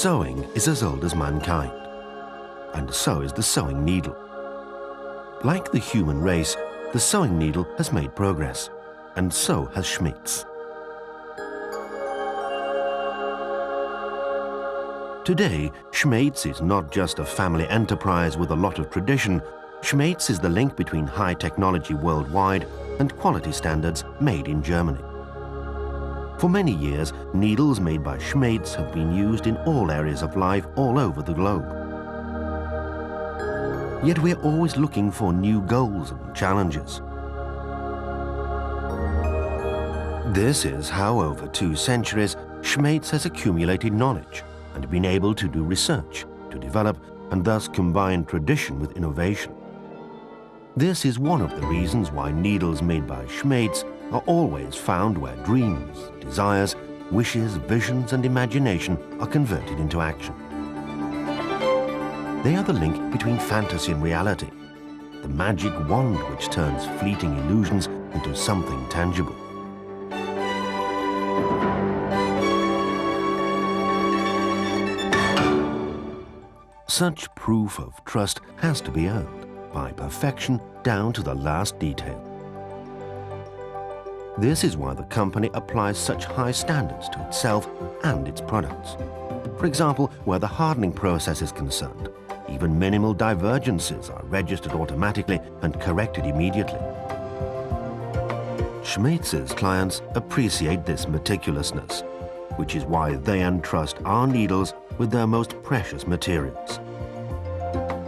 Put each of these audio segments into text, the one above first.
Sewing is as old as mankind, and so is the sewing needle. Like the human race, the sewing needle has made progress, and so has Schmetz. Today, Schmetz is not just a family enterprise with a lot of tradition. Schmetz is the link between high technology worldwide and quality standards made in Germany. For many years, needles made by Schmetz have been used in all areas of life all over the globe. Yet we're always looking for new goals and challenges. This is how over 2 centuries, Schmetz has accumulated knowledge and been able to do research, to develop and thus combine tradition with innovation. This is one of the reasons why needles made by Schmetz are always found where dreams, desires, wishes, visions and imagination are converted into action. They are the link between fantasy and reality, the magic wand which turns fleeting illusions into something tangible. Such proof of trust has to be earned by perfection down to the last detail. This is why the company applies such high standards to itself and its products. For example, where the hardening process is concerned, even minimal divergences are registered automatically and corrected immediately. Schmetz's clients appreciate this meticulousness, which is why they entrust our needles with their most precious materials.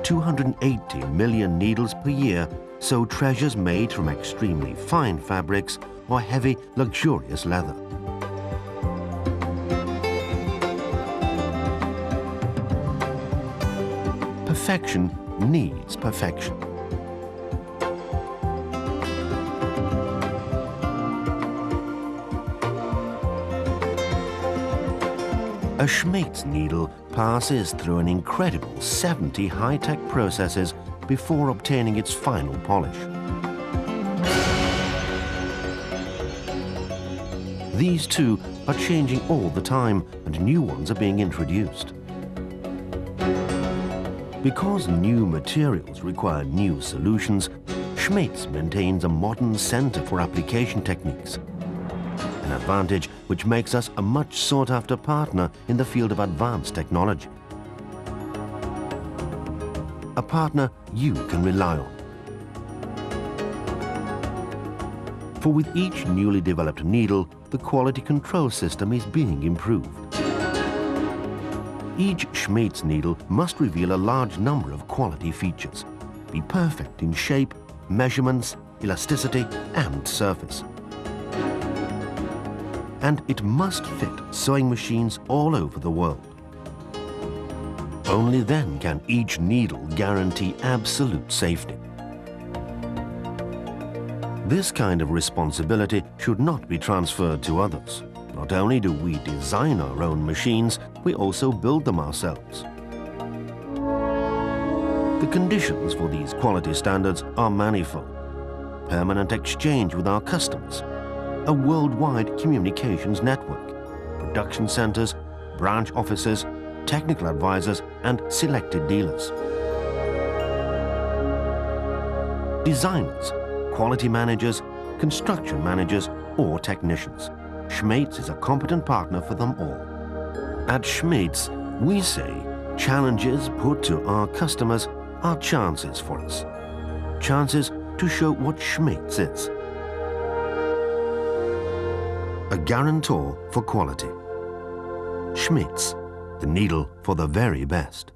280 million needles per year sew treasures made from extremely fine fabrics or heavy, luxurious leather. Perfection needs perfection. A Schmetz needle passes through an incredible 70 high-tech processes before obtaining its final polish. These too are changing all the time, and new ones are being introduced. Because new materials require new solutions, Schmetz maintains a modern center for application techniques, an advantage which makes us a much sought-after partner in the field of advanced technology. A partner you can rely on. For with each newly developed needle, the quality control system is being improved. Each Schmetz needle must reveal a large number of quality features, be perfect in shape, measurements, elasticity, and surface. And it must fit sewing machines all over the world. Only then can each needle guarantee absolute safety. This kind of responsibility should not be transferred to others. Not only do we design our own machines, we also build them ourselves. The conditions for these quality standards are manifold. Permanent exchange with our customers, a worldwide communications network, production centers, branch offices, technical advisors, and selected dealers. Designers, quality managers, construction managers, or technicians. Schmetz is a competent partner for them all. At Schmetz, we say challenges put to our customers are chances for us. Chances to show what Schmetz is. A guarantor for quality. Schmetz, the needle for the very best.